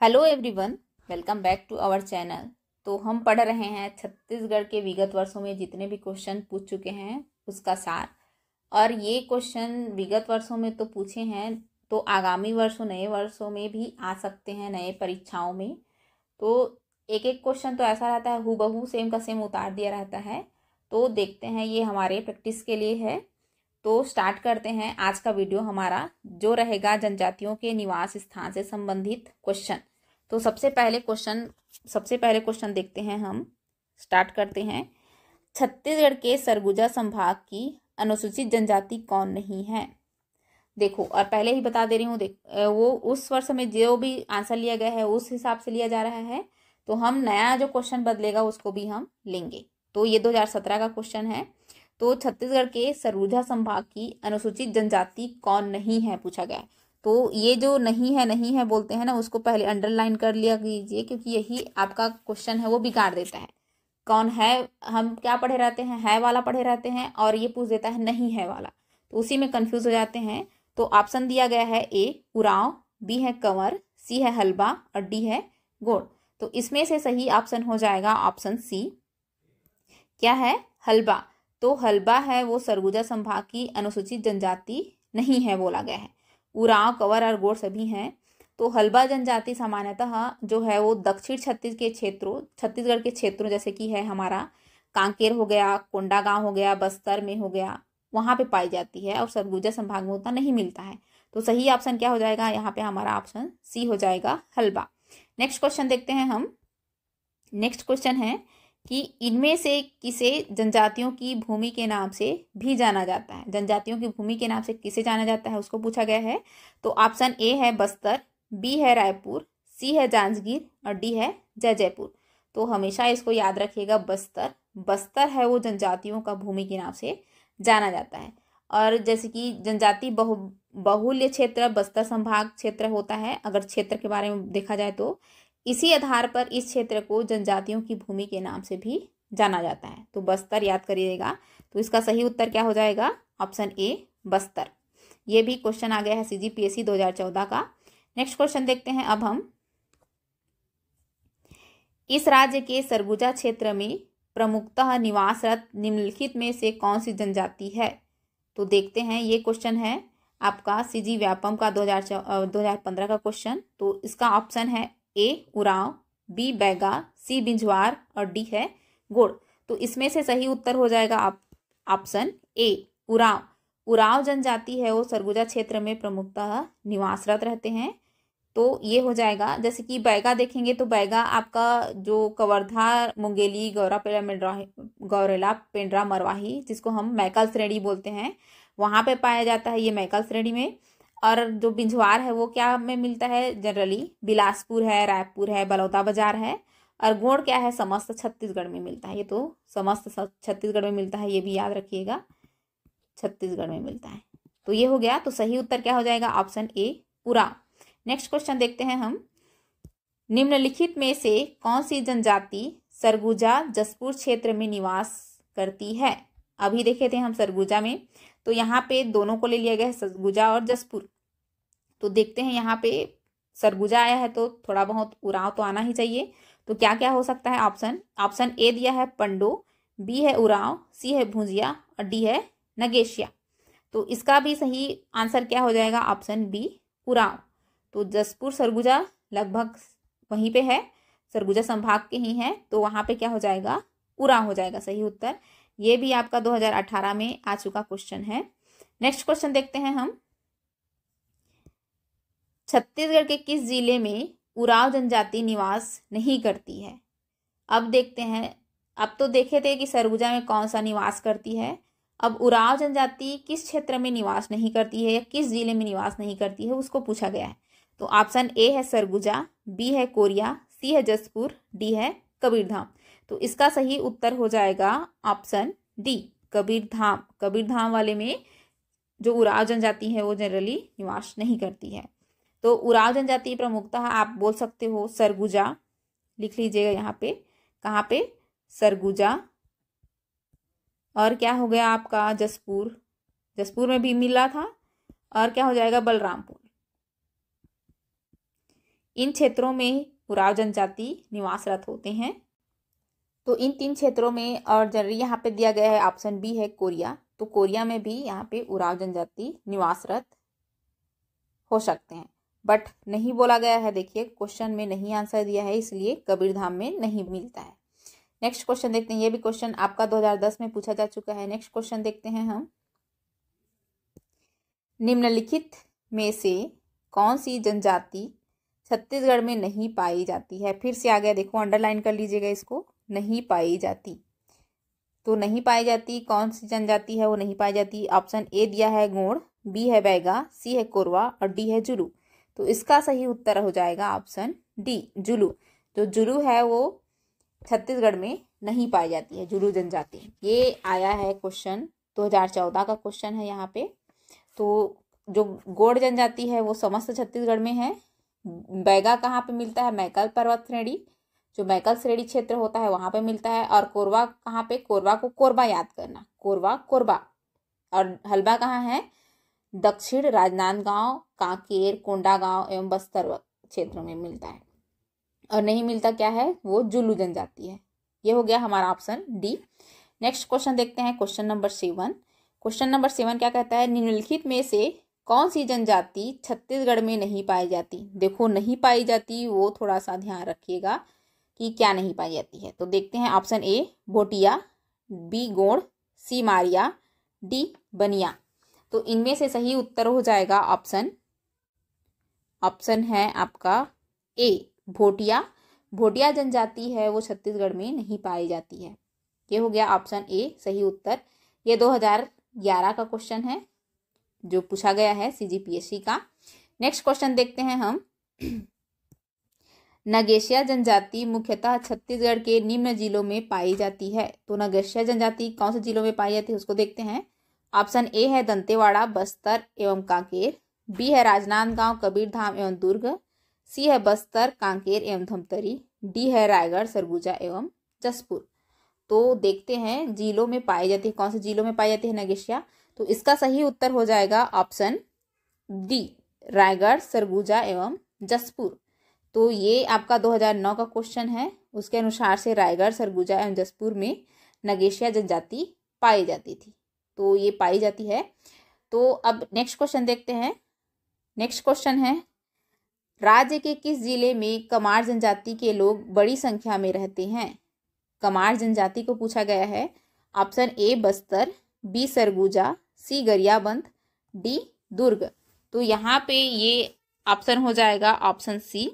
Hello everyone, welcome back to our channel. तो हम पढ़ रहे हैं छत्तीसगढ़ के विगत वर्षों में जितने भी क्वेश्चन पूछ चुके हैं उसका सार। और ये क्वेश्चन विगत वर्षों में तो पूछे हैं, तो आगामी वर्षों नए वर्षों में भी आ सकते हैं नए परीक्षाओं में। तो एक एक क्वेश्चन तो ऐसा रहता है हूबहू सेम का सेम उतार दिया रहता है। तो देखते हैं, ये हमारे प्रैक्टिस के लिए है। तो स्टार्ट करते हैं आज का वीडियो हमारा, जो रहेगा जनजातियों के निवास स्थान से संबंधित क्वेश्चन। तो सबसे पहले क्वेश्चन देखते हैं हम। स्टार्ट करते हैं। छत्तीसगढ़ के सरगुजा संभाग की अनुसूचित जनजाति कौन नहीं है? देखो, और पहले ही बता दे रही हूँ, वो उस वर्ष में जो भी आंसर लिया गया है उस हिसाब से लिया जा रहा है। तो हम नया जो क्वेश्चन बदलेगा उसको भी हम लेंगे। तो ये 2017 का क्वेश्चन है। तो छत्तीसगढ़ के सरगुजा संभाग की अनुसूचित जनजाति कौन नहीं है पूछा गया है। तो ये जो नहीं है बोलते हैं ना, उसको पहले अंडरलाइन कर लिया कीजिए, क्योंकि यही आपका क्वेश्चन है वो बिगाड़ देता है। कौन है, हम क्या पढ़े रहते हैं, है वाला पढ़े रहते हैं, और ये पूछ देता है नहीं है वाला, तो उसी में कंफ्यूज हो जाते हैं। तो ऑप्शन दिया गया है ए उरांव, बी है कंवर, सी है हलबा और डी है गोड़। तो इसमें से सही ऑप्शन हो जाएगा ऑप्शन सी। क्या है? हलबा। तो हलबा है वो सरगुजा संभाग की अनुसूचित जनजाति नहीं है बोला गया है। उरांव, कंवर और गोड़ सभी हैं। तो हलबा जनजाति सामान्यतः जो है वो दक्षिण छत्तीसगढ़ के क्षेत्रों जैसे कि है हमारा कांकेर हो गया, कोंडागांव हो गया, बस्तर में हो गया, वहां पे पाई जाती है, और सरगुजा संभाग में उतना नहीं मिलता है। तो सही ऑप्शन क्या हो जाएगा यहाँ पे? हमारा ऑप्शन सी हो जाएगा, हलबा। नेक्स्ट क्वेश्चन देखते हैं हम। नेक्स्ट क्वेश्चन है कि इनमें से किसे जनजातियों की भूमि के नाम से भी जाना जाता है? जनजातियों की भूमि के नाम से किसे जाना जाता है उसको पूछा गया है। तो ऑप्शन ए है बस्तर, बी है रायपुर, सी है जांजगीर और डी है जयजयपुर। तो हमेशा इसको याद रखिएगा, बस्तर है वो जनजातियों का भूमि के नाम से जाना जाता है। और जैसे कि जनजाति बहुल्य क्षेत्र बस्तर संभाग क्षेत्र होता है, अगर क्षेत्र के बारे में देखा जाए तो इसी आधार पर इस क्षेत्र को जनजातियों की भूमि के नाम से भी जाना जाता है। तो बस्तर याद करिएगा। तो इसका सही उत्तर क्या हो जाएगा? Option A, Bastar. ये भी क्वेश्चन आ गया है CGPSC 2014 का। नेक्स्ट क्वेश्चन देखते हैं अब हम। इस राज्य के सरगुजा क्षेत्र में प्रमुखतः निवासरत निम्नलिखित में से कौन सी जनजाति है? तो देखते हैं, ये क्वेश्चन है आपका CG व्यापम का 2015 का क्वेश्चन। तो इसका ऑप्शन है ए उरांव, बी बैगा, सी बिंझवार और डी है गोड़। तो इसमें से सही उत्तर हो जाएगा ऑप्शन ए, उरांव। उरांव जनजाति है वो सरगुजा क्षेत्र में प्रमुखतः निवासरत रहते हैं। तो ये हो जाएगा। जैसे कि बैगा देखेंगे तो बैगा आपका जो कवर्धा, मुंगेली, गौरेला, पेंड्रा, मरवाही, जिसको हम मैकल श्रेणी बोलते हैं, वहां पे पाया जाता है ये मैकल श्रेणी में। और जो बिंझवार है वो क्या में मिलता है? जनरली बिलासपुर है, रायपुर है, बलौदा बाजार है। और गोड़ क्या है? समस्त छत्तीसगढ़ में मिलता है। ये तो समस्त छत्तीसगढ़ में मिलता है, ये भी याद रखिएगा, छत्तीसगढ़ में मिलता है। तो ये हो गया। तो सही उत्तर क्या हो जाएगा? Option A, Oraon. Next question देखते हैं हम। निम्नलिखित में से कौन सी जनजाति सरगुजा जसपुर क्षेत्र में निवास करती है? अभी देखे थे हम सरगुजा में, तो यहाँ पे दोनों को ले लिया गया है, सरगुजा और जसपुर। तो देखते हैं, यहाँ पे सरगुजा आया है तो थोड़ा बहुत उरांव तो आना ही चाहिए। तो क्या क्या हो सकता है? ऑप्शन ए दिया है पंडो, बी है उरांव, सी है भुजिया और डी है नगेशिया। तो इसका भी सही आंसर क्या हो जाएगा? Option B, Oraon. तो जसपुर सरगुजा लगभग वहीं पे है, सरगुजा संभाग के ही है, तो वहां पे क्या हो जाएगा? उरांव हो जाएगा सही उत्तर। ये भी आपका 2018 में आ चुका क्वेश्चन है। नेक्स्ट क्वेश्चन देखते हैं हम। छत्तीसगढ़ के किस जिले में उरांव जनजाति निवास नहीं करती है? अब देखते हैं। अब तो देखे थे कि सरगुजा में कौन सा निवास करती है, अब उरांव जनजाति किस क्षेत्र में निवास नहीं करती है या किस जिले में निवास नहीं करती है उसको पूछा गया है। तो ऑप्शन ए है सरगुजा, बी है कोरिया, सी है जसपुर, डी है कबीरधाम। तो इसका सही उत्तर हो जाएगा ऑप्शन डी, कबीरधाम। कबीरधाम वाले में जो उरांव जनजाति है वो जनरली निवास नहीं करती है। तो उरांव जनजाति प्रमुखतः आप बोल सकते हो सरगुजा, लिख लीजिएगा यहाँ पे। कहाँ पे? सरगुजा। और क्या हो गया आपका? जसपुर में भी मिला था। और क्या हो जाएगा? बलरामपुर। इन क्षेत्रों में उराव जनजाति निवासरत होते हैं। तो इन 3 क्षेत्रों में, और जनरली यहाँ पे दिया गया है ऑप्शन बी है कोरिया, तो कोरिया में भी यहाँ पे उराव जनजाति निवासरत हो सकते हैं, बट नहीं बोला गया है। देखिए क्वेश्चन में नहीं आंसर दिया है, इसलिए कबीरधाम में नहीं मिलता है। नेक्स्ट क्वेश्चन देखते हैं। ये भी क्वेश्चन आपका 2010 में पूछा जा चुका है। नेक्स्ट क्वेश्चन देखते हैं हम। निम्नलिखित में से कौन सी जनजाति छत्तीसगढ़ में नहीं पाई जाती है? फिर से आ गया, देखो अंडरलाइन कर लीजिएगा इसको, नहीं पाई जाती। तो नहीं पाई जाती कौन सी जनजाति है वो नहीं पाई जाती? ऑप्शन ए दिया है गोंड, बी है बैगा, सी है कोरवा और डी है जुलू। तो इसका सही उत्तर हो जाएगा ऑप्शन डी, जुलू। तो जुलू है वो छत्तीसगढ़ में नहीं पाई जाती है, जुलू जनजाति। ये आया है क्वेश्चन 2014 का क्वेश्चन है यहाँ पे। तो जो गोंड जनजाति है वो समस्त छत्तीसगढ़ में है। बैगा कहाँ पे मिलता है? मैकल पर्वत श्रेणी, जो मैकल श्रेणी क्षेत्र होता है वहां पे मिलता है। और कोरवा कहाँ पे? कोरवा को कोरबा याद करना, कोरवा कोरबा। और हल्बा कहाँ है? दक्षिण राजनांदगांव, कांकेर, कोंडागांव एवं बस्तर क्षेत्रों में मिलता है। और नहीं मिलता क्या है? वो जुलू जनजाति है। ये हो गया हमारा ऑप्शन डी। नेक्स्ट क्वेश्चन देखते हैं, क्वेश्चन नंबर 7। क्वेश्चन नंबर 7 क्या कहता है? निम्नलिखित में से कौन सी जनजाति छत्तीसगढ़ में नहीं पाई जाती? देखो नहीं पाई जाती वो थोड़ा सा ध्यान रखिएगा कि क्या नहीं पाई जाती है। तो देखते हैं, option A Bhotia, B Gond, C Maria, D Bania. तो इनमें से सही उत्तर हो जाएगा ऑप्शन है आपका ए भोटिया। भोटिया जनजाति है वो छत्तीसगढ़ में नहीं पाई जाती है। ये हो गया ऑप्शन ए सही उत्तर। ये 2011 का क्वेश्चन है जो पूछा गया है CGPSC का। नेक्स्ट क्वेश्चन देखते हैं हम। नगेशिया जनजाति मुख्यतः छत्तीसगढ़ के निम्न जिलों में पाई जाती है। तो नगेशिया जनजाति कौन से जिलों में पाई जाती है उसको देखते हैं। ऑप्शन ए है दंतेवाड़ा, बस्तर एवं कांकेर, बी है राजनांदगांव, कबीरधाम एवं दुर्ग, सी है बस्तर, कांकेर एवं धमतरी, डी है रायगढ़, सरगुजा एवं जसपुर। तो देखते हैं जिलों में पाई जाती है, कौन से जिलों में पाई जाती है नगेशिया। तो इसका सही उत्तर हो जाएगा ऑप्शन डी, रायगढ़, सरगुजा एवं जसपुर। तो ये आपका 2009 का क्वेश्चन है। उसके अनुसार से रायगढ़, सरगुजा एवं जसपुर में नगेशिया जनजाति पाई जाती थी। तो ये पाई जाती है। तो अब नेक्स्ट क्वेश्चन देखते हैं। नेक्स्ट क्वेश्चन है, राज्य के किस जिले में कमार जनजाति के लोग बड़ी संख्या में रहते हैं? कमार जनजाति को पूछा गया है। Option A Bastar, B Surguja, C Gariaband, D Durg. तो यहाँ पे ये ऑप्शन हो जाएगा ऑप्शन सी।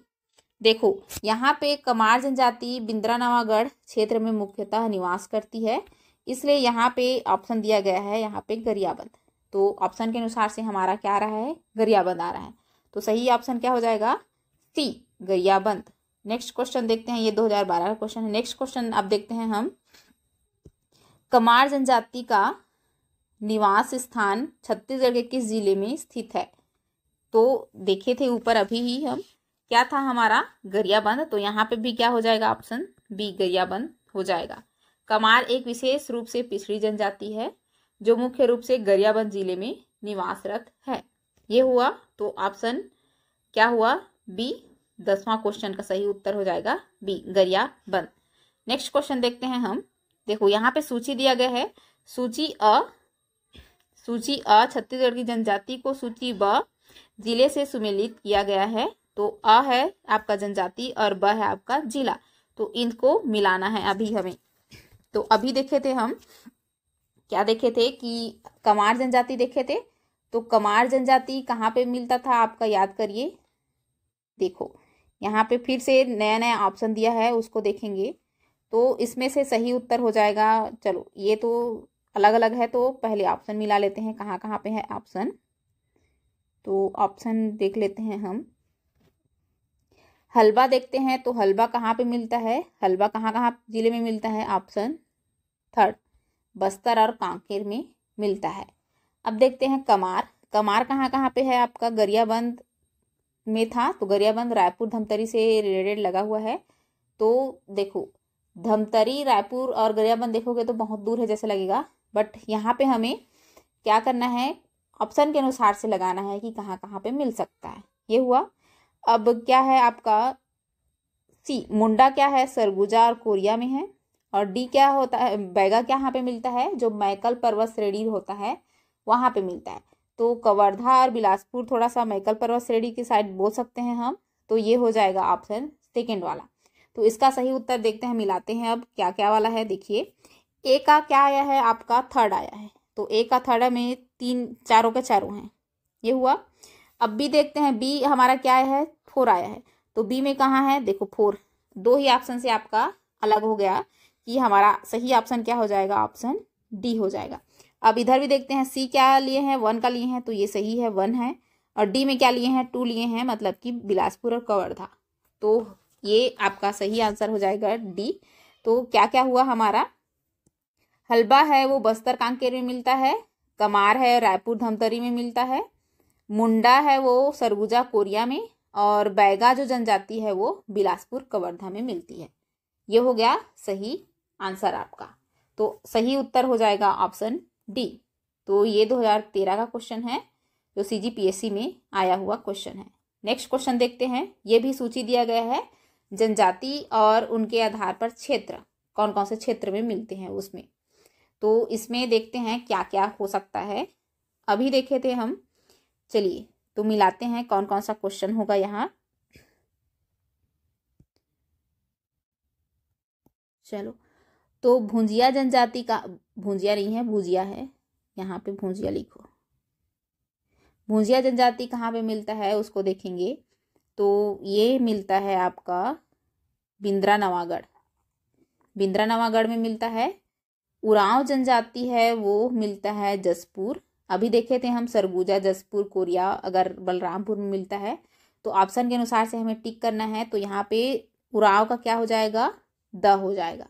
देखो यहाँ पे कमार जनजाति बिंद्रानवागढ़ क्षेत्र में मुख्यतः निवास करती है, इसलिए यहाँ पे ऑप्शन दिया गया है यहाँ पे गरियाबंद। तो ऑप्शन के अनुसार से हमारा क्या आ रहा है? गरियाबंद आ रहा है। तो सही ऑप्शन क्या हो जाएगा? सी, गरियाबंद। नेक्स्ट क्वेश्चन देखते हैं। ये 2012 का क्वेश्चन है। नेक्स्ट क्वेश्चन अब देखते हैं हम। कमार जनजाति का निवास स्थान छत्तीसगढ़ के किस जिले में स्थित है? तो देखे थे ऊपर अभी ही हम, क्या था हमारा? गरियाबंद। तो यहाँ पे भी क्या हो जाएगा? ऑप्शन बी, गरियाबंद हो जाएगा। कमार एक विशेष रूप से पिछड़ी जनजाति है जो मुख्य रूप से गरियाबंद जिले में निवासरत है। ये हुआ। तो ऑप्शन क्या हुआ? बी, 10वां क्वेश्चन का सही उत्तर हो जाएगा बी, गरियाबंद। नेक्स्ट क्वेश्चन देखते हैं हम। देखो यहाँ पे सूची दिया गया है। सूची अ छत्तीसगढ़ की जनजाति को सूची ब जिले से सुमेलित किया गया है। तो अ है आपका जनजाति और ब है आपका जिला। तो इनको मिलाना है अभी हमें। तो अभी देखे थे हम, क्या देखे थे कि कमार जनजाति देखे थे। तो कमार जनजाति कहाँ पे मिलता था आपका? याद करिए। देखो यहाँ पे फिर से नया नया ऑप्शन दिया है, उसको देखेंगे तो इसमें से सही उत्तर हो जाएगा। चलो ये तो अलग अलग है, तो पहले ऑप्शन मिला लेते हैं कहाँ कहाँ पे है ऑप्शन। तो ऑप्शन देख लेते हैं हम। हलबा देखते हैं। तो हलबा कहाँ पे मिलता है? हलबा कहाँ कहाँ जिले में मिलता है? ऑप्शन थर्ड, बस्तर और कांकेर में मिलता है। अब देखते हैं कमार। कमार कहाँ कहाँ पे है आपका? गरियाबंद में था। तो गरियाबंद रायपुर धमतरी से रिलेटेड लगा हुआ है। तो देखो धमतरी, रायपुर और गरियाबंद देखोगे तो बहुत दूर है जैसे लगेगा, बट यहाँ पे हमें क्या करना है? ऑप्शन के अनुसार से लगाना है कि कहाँ कहाँ पे मिल सकता है। ये हुआ। अब क्या है आपका सी, मुंडा क्या है, सरगुजा और कोरिया में है। और डी क्या होता है, बैगा क्या यहाँ पे मिलता है, जो मैकल पर्वत श्रेणी होता है वहां पे मिलता है। तो कवर्धा और बिलासपुर थोड़ा सा मैकल पर्वत श्रेणी की साइड बोल सकते हैं हम। तो ये हो जाएगा ऑप्शन सेकेंड वाला। तो इसका सही उत्तर देखते हैं, मिलाते हैं अब क्या क्या वाला है। देखिए ए का क्या आया है आपका, थर्ड आया है। तो ए का थर्ड में तीन, चारों के चारों हैं, ये हुआ। अब बी देखते हैं, बी हमारा क्या आया है, फोर आया है। तो बी में कहाँ है, देखो फोर, दो ही ऑप्शन से आपका अलग हो गया कि हमारा सही ऑप्शन क्या हो जाएगा, ऑप्शन डी हो जाएगा। अब इधर भी देखते हैं, सी क्या लिए हैं, वन का लिए हैं, तो ये सही है, वन है। और डी में क्या लिए हैं, टू लिए हैं, मतलब कि बिलासपुर और कवर्धा। तो ये आपका सही आंसर हो जाएगा डी। तो क्या क्या हुआ हमारा, हलबा है वो बस्तर कांकेर में मिलता है, कमार है रायपुर धमतरी में मिलता है, मुंडा है वो सरगुजा कोरिया में, और बैगा जो जनजाति है वो बिलासपुर कवर्धा में मिलती है। ये हो गया सही आंसर आपका। तो सही उत्तर हो जाएगा ऑप्शन डी। तो ये 2013 का क्वेश्चन है, जो CGPSC में आया हुआ क्वेश्चन है। नेक्स्ट क्वेश्चन देखते हैं, ये भी सूची दिया गया है, जनजाति और उनके आधार पर क्षेत्र, कौन कौन से क्षेत्र में मिलते हैं उसमें। तो इसमें देखते हैं क्या क्या हो सकता है, अभी देखे थे हम। चलिए तो मिलाते हैं कौन कौन सा क्वेश्चन होगा यहाँ। चलो, तो भुंजिया जनजाति का, भुंजिया नहीं है भुजिया है, यहाँ पे भुंजिया लिखो। भुंजिया जनजाति कहाँ पे मिलता है उसको देखेंगे। तो ये मिलता है आपका बिंद्रा नवागढ़, बिंद्रा नवागढ़ में मिलता है। उरांव जनजाति है वो मिलता है जसपुर। अभी देखे थे हम सरगुजा, जसपुर, कोरिया अगर बलरामपुर में मिलता है। तो ऑप्शन के अनुसार से हमें टिक करना है। तो यहाँ पे उरांव का क्या हो जाएगा, द हो जाएगा।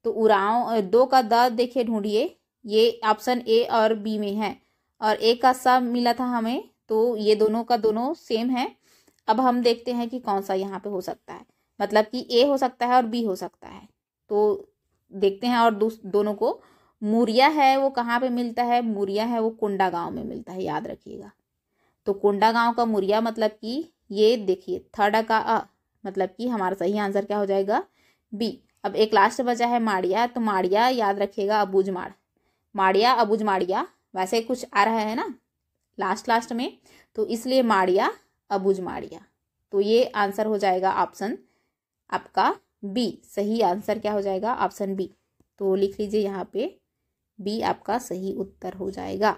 तो उरांव दो का द देखिए ढूंढिए, ये ऑप्शन ए और बी में है, और ए का सा मिला था हमें, तो ये दोनों का दोनों सेम है। अब हम देखते हैं कि कौन सा यहाँ पे हो सकता है, मतलब कि ए हो सकता है और बी हो सकता है। तो देखते हैं, और दोनों को, मुरिया है वो कहाँ पे मिलता है, मुरिया है वो कुंडा गांव में मिलता है, याद रखिएगा। तो कुंडा गांव का मुरिया, मतलब कि ये देखिए थर्ड का मतलब कि हमारा सही आंसर क्या हो जाएगा, बी। अब एक लास्ट बचा है माड़िया, तो माड़िया याद रखिएगा अबूझमाड़, माड़िया अबूझमाड़िया वैसे कुछ आ रहा है ना लास्ट में, तो इसलिए माड़िया अबूझमाड़िया। तो ये आंसर हो जाएगा ऑप्शन आपका बी। सही आंसर क्या हो जाएगा, ऑप्शन बी। तो लिख लीजिए यहाँ पे, बी आपका सही उत्तर हो जाएगा।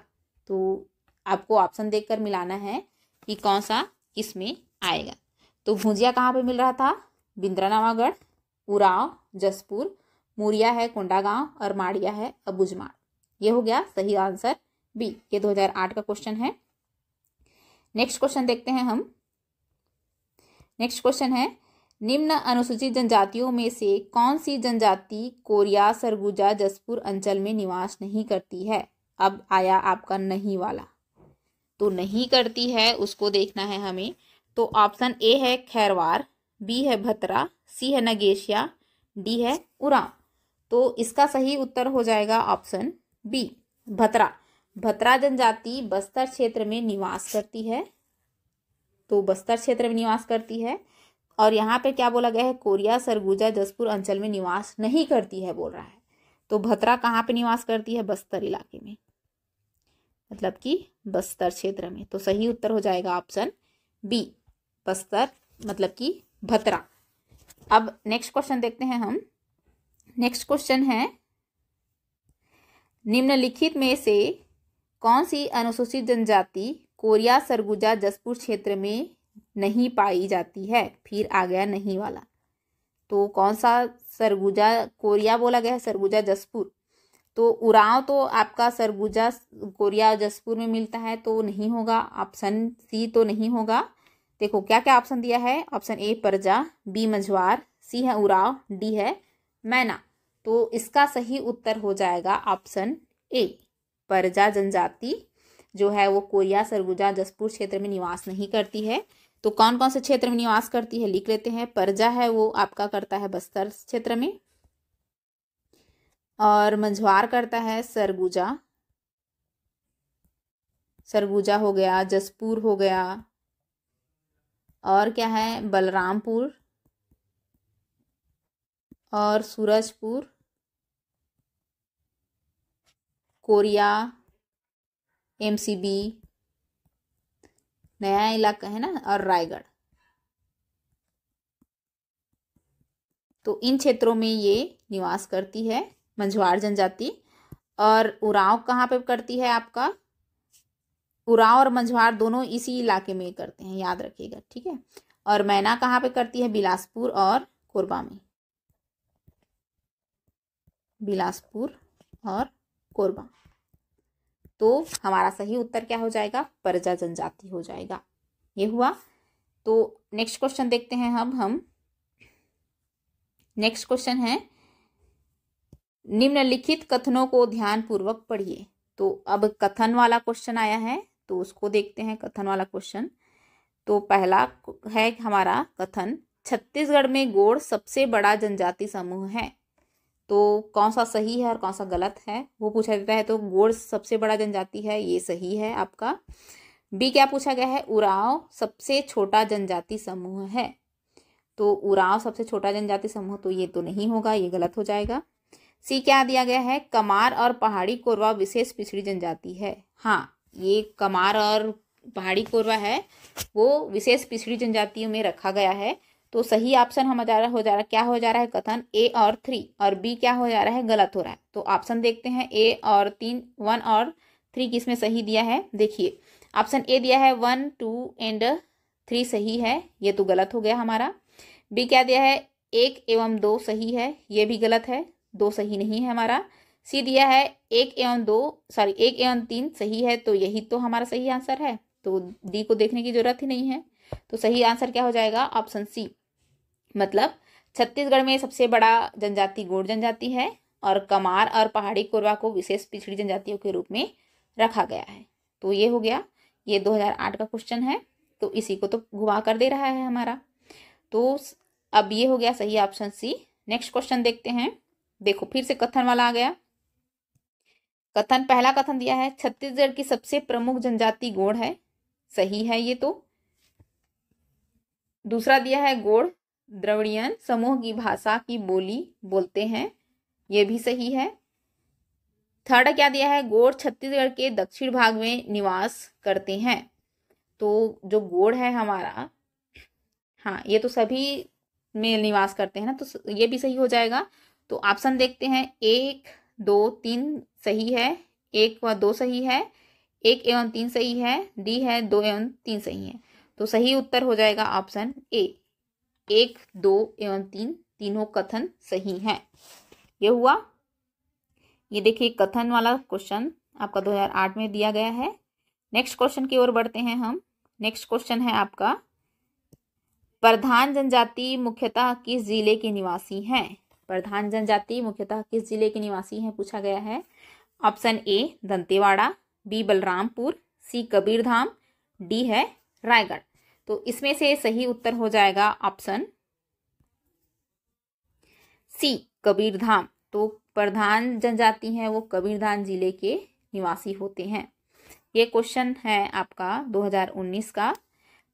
तो आपको ऑप्शन देखकर मिलाना है कि कौन सा किसमें आएगा। तो भुजिया कहाँ पे मिल रहा था, बिंद्रा नवागढ़, उरांव जसपुर, मुरिया है कोंडागांव, और माड़िया है अबूझमाड़। ये हो गया सही आंसर बी। ये 2008 का क्वेश्चन है। नेक्स्ट क्वेश्चन देखते हैं हम। नेक्स्ट क्वेश्चन है, निम्न अनुसूचित जनजातियों में से कौन सी जनजाति कोरिया, सरगुजा, जसपुर अंचल में निवास नहीं करती है। अब आया आपका नहीं वाला, तो नहीं करती है उसको देखना है हमें। तो ऑप्शन ए है खैरवार, बी है भतरा, सी है नगेशिया, डी है उरांव। तो इसका सही उत्तर हो जाएगा ऑप्शन बी, भतरा। भतरा जनजाति बस्तर क्षेत्र में निवास करती है, तो बस्तर क्षेत्र में निवास करती है। और यहाँ पे क्या बोला गया है, कोरिया, सरगुजा, जसपुर अंचल में निवास नहीं करती है बोल रहा है। तो भतरा कहाँ पे निवास करती है, बस्तर इलाके में, मतलब कि बस्तर क्षेत्र में। तो सही उत्तर हो जाएगा ऑप्शन बी, बस्तर मतलब कि भतरा। अब नेक्स्ट क्वेश्चन देखते हैं हम। नेक्स्ट क्वेश्चन है, निम्नलिखित में से कौन सी अनुसूचित जनजाति कोरिया, सरगुजा, जसपुर क्षेत्र में नहीं पाई जाती है। फिर आ गया नहीं वाला, तो कौन सा, सरगुजा कोरिया बोला गया है, सरगुजा जसपुर। तो उरांव तो आपका सरगुजा कोरिया जसपुर में मिलता है, तो नहीं होगा, ऑप्शन सी तो नहीं होगा। देखो क्या क्या ऑप्शन दिया है, ऑप्शन ए परजा, बी मझवार, सी है उरांव, डी है मैना। तो इसका सही उत्तर हो जाएगा ऑप्शन ए, परजा जनजाति जो है वो कोरिया, सरगुजा, जसपुर क्षेत्र में निवास नहीं करती है। तो कौन कौन से क्षेत्र में निवास करती है लिख लेते हैं। परजा है वो आपका करता है बस्तर क्षेत्र में, और मंझवार करता है सरगुजा, सरगुजा हो गया, जसपुर हो गया, और क्या है, बलरामपुर और सूरजपुर, कोरिया, एमसीबी, नया इलाका है ना, और रायगढ़। तो इन क्षेत्रों में ये निवास करती है मंझवाड़ जनजाति। और उरांव कहाँ पे करती है आपका, उरांव और मंझवाड़ दोनों इसी इलाके में करते हैं, याद रखिएगा, ठीक है। और मैना कहाँ पे करती है, बिलासपुर और कोरबा में, बिलासपुर और कोरबा। तो हमारा सही उत्तर क्या हो जाएगा, परजा जनजाति हो जाएगा। ये हुआ। तो नेक्स्ट क्वेश्चन देखते हैं हम नेक्स्ट क्वेश्चन है, निम्नलिखित कथनों को ध्यान पूर्वक पढ़िए। तो अब कथन वाला क्वेश्चन आया है, तो उसको देखते हैं, कथन वाला क्वेश्चन। तो पहला है हमारा कथन, छत्तीसगढ़ में गोंड सबसे बड़ा जनजाति समूह है। तो कौन सा सही है और कौन सा गलत है वो पूछा जाता है। तो गोंड सबसे बड़ा जनजाति है, ये सही है आपका। बी क्या पूछा गया है, उरांव सबसे छोटा जनजाति समूह है। तो उरांव सबसे छोटा जनजाति समूह, तो ये तो नहीं होगा, ये गलत हो जाएगा। सी क्या दिया गया है, कमार और पहाड़ी कोरवा विशेष पिछड़ी जनजाति है। हाँ, ये कमार और पहाड़ी कोरवा है वो विशेष पिछड़ी जनजातियों में रखा गया है। तो सही ऑप्शन हमारा क्या हो जा रहा है, कथन ए और 3, और बी क्या हो जा रहा है, गलत हो रहा है। तो ऑप्शन देखते हैं, ए और 3, 1 और 3 किसमें सही दिया है। देखिए ऑप्शन ए दिया है 1, 2 एंड 3 सही है, ये तो गलत हो गया हमारा। बी क्या दिया है, 1 एवं 2 सही है, ये भी गलत है, 2 सही नहीं है हमारा। सी दिया है 1 एवं 3 सही है, तो यही तो हमारा सही आंसर है। तो डी को देखने की जरूरत ही नहीं है। तो सही आंसर क्या हो जाएगा, ऑप्शन सी। मतलब छत्तीसगढ़ में सबसे बड़ा जनजाति गोंड जनजाति है और कमार और पहाड़ी कोरवा को विशेष पिछड़ी जनजातियों के रूप में रखा गया है। तो ये हो गया, ये 2008 का क्वेश्चन है, तो इसी को तो घुमा कर दे रहा है हमारा। तो अब ये हो गया सही ऑप्शन सी। नेक्स्ट क्वेश्चन देखते हैं। देखो फिर से कथन वाला आ गया। कथन, पहला कथन दिया है, छत्तीसगढ़ की सबसे प्रमुख जनजाति गोंड है, सही है ये तो। दूसरा दिया है, गोंड द्रविड़ियन समूह की भाषा की बोली बोलते हैं, ये भी सही है। थर्ड क्या दिया है, गोंड छत्तीसगढ़ के दक्षिण भाग में निवास करते हैं। तो जो गोंड है हमारा, हाँ ये तो सभी में निवास करते हैं ना, तो ये भी सही हो जाएगा। तो ऑप्शन देखते हैं, 1, 2, 3 सही है, 1 व 2 सही है, 1 एवं 3 सही है, डी है 2 एवं 3 सही है। तो सही उत्तर हो जाएगा ऑप्शन ए, 1, 2 एवं 3 तीनों कथन सही हैं। ये हुआ। ये देखिए कथन वाला क्वेश्चन आपका 2008 में दिया गया है। नेक्स्ट क्वेश्चन की ओर बढ़ते हैं हम। नेक्स्ट क्वेश्चन है आपका, प्रधान जनजाति मुख्यतः किस जिले के निवासी हैं। प्रधान जनजाति मुख्यतः किस जिले के निवासी हैं पूछा गया है। Option A Dantewada, B Balrampur, C Kabirdham, D है रायगढ़। तो इसमें से सही उत्तर हो जाएगा ऑप्शन सी कबीरधाम। तो प्रधान जनजाति है वो कबीरधाम जिले के निवासी होते हैं। ये क्वेश्चन है आपका 2019 का।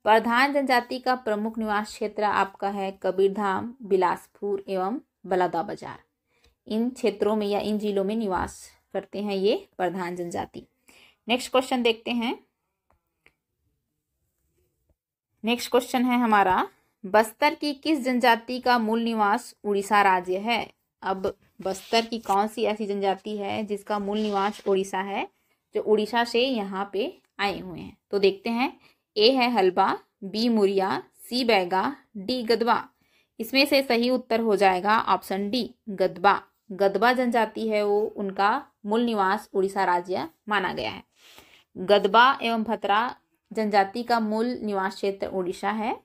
प्रधान जनजाति का प्रमुख निवास क्षेत्र आपका है कबीरधाम, बिलासपुर एवं बलौदाबाजार। इन क्षेत्रों में या इन जिलों में निवास करते हैं ये प्रधान जनजाति। नेक्स्ट क्वेश्चन देखते हैं। नेक्स्ट क्वेश्चन है हमारा, बस्तर की किस जनजाति का मूल निवास उड़ीसा राज्य है। अब बस्तर की कौन सी ऐसी जनजाति है जिसका मूल निवास उड़ीसा है, जो उड़ीसा से यहाँ पे आए हुए हैं। तो देखते हैं, ए है हल्बा, बी मुरिया, सी बैगा, डी गदवा। इसमें से सही उत्तर हो जाएगा ऑप्शन डी गदवा। गदवा जनजाति है वो, उनका मूल निवास उड़ीसा राज्य माना गया है। गदवा एवं भतरा जनजाति का मूल निवास क्षेत्र उड़ीसा है,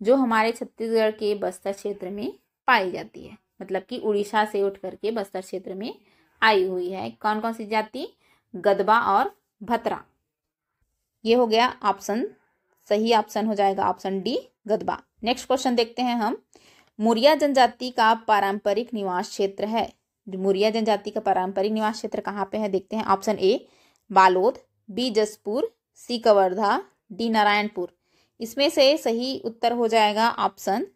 जो हमारे छत्तीसगढ़ के बस्तर क्षेत्र में पाई जाती है। मतलब कि उड़ीसा से उठ करके बस्तर क्षेत्र में आई हुई है। कौन कौन सी जाति, गदवा और भतरा। ये हो गया ऑप्शन, सही ऑप्शन हो जाएगा option D Gadwa. Next question देखते हैं हम। मुरिया जनजाति का पारंपरिक निवास क्षेत्र है। मुरिया जनजाति का पारंपरिक निवास क्षेत्र कहाँ पे है, देखते हैं। Option A Balod, B Jashpur, C Kawardha, D Narayanpur. इसमें से सही उत्तर हो जाएगा ऑप्शन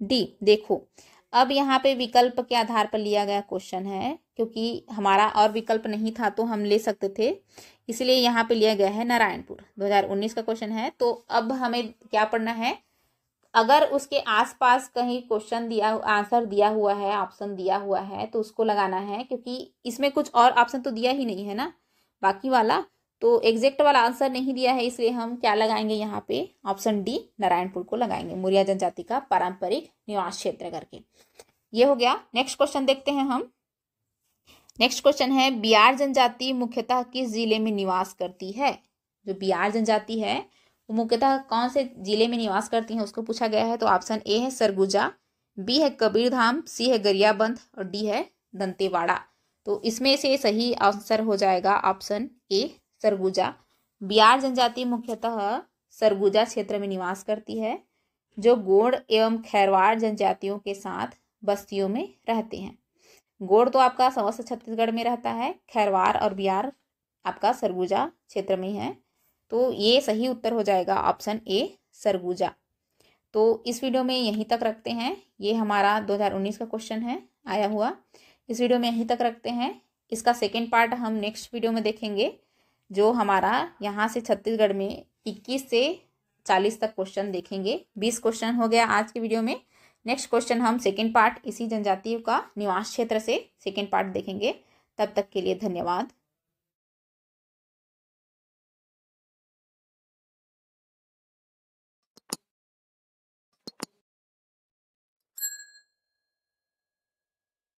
डी। देखो, अब यहाँ पे विकल्प के आधार पर लिया गया क्वेश्चन है, क्योंकि हमारा और विकल्प नहीं था तो हम ले सकते थे, इसलिए यहाँ पे लिया गया है नारायणपुर। 2019 का क्वेश्चन है। तो अब हमें क्या पढ़ना है, अगर उसके आसपास कहीं क्वेश्चन दिया, आंसर दिया हुआ है, ऑप्शन दिया हुआ है, तो उसको लगाना है, क्योंकि इसमें कुछ और ऑप्शन तो दिया ही नहीं है ना, बाकी वाला तो एग्जैक्ट वाला आंसर नहीं दिया है, इसलिए हम क्या लगाएंगे यहाँ पे, ऑप्शन डी नारायणपुर को लगाएंगे, मुरिया जनजाति का पारंपरिक निवास क्षेत्र करके। ये हो गया। नेक्स्ट क्वेश्चन देखते हैं हम। नेक्स्ट क्वेश्चन है, बिहार जनजाति मुख्यतः किस जिले में निवास करती है? जो बिहार जनजाति है वो मुख्यतः कौन से जिले में निवास करती है उसको पूछा गया है। तो ऑप्शन ए है सरगुजा, बी है कबीरधाम, सी है गरियाबंद और डी है दंतेवाड़ा। तो इसमें से सही आंसर हो जाएगा ऑप्शन ए सरगुजा। बिहार जनजाति मुख्यतः सरगुजा क्षेत्र में निवास करती है, जो गोंड एवं खैरवाड़ जनजातियों के साथ बस्तियों में रहते हैं। गोंड तो आपका समस्त छत्तीसगढ़ में रहता है, खैरवाड़ और बिहार आपका सरगुजा क्षेत्र में है। तो ये सही उत्तर हो जाएगा ऑप्शन ए सरगुजा। तो इस वीडियो में यहीं तक रखते हैं। ये हमारा 2019 का क्वेश्चन है आया हुआ, इस वीडियो में यहीं तक रखते हैं। इसका सेकेंड पार्ट हम नेक्स्ट वीडियो में देखेंगे, जो हमारा यहाँ से छत्तीसगढ़ में 21 से 40 तक क्वेश्चन देखेंगे। 20 क्वेश्चन हो गया आज के वीडियो में। नेक्स्ट क्वेश्चन हम सेकेंड पार्ट इसी जनजातियों का निवास क्षेत्र से सेकेंड पार्ट देखेंगे। तब तक के लिए धन्यवाद।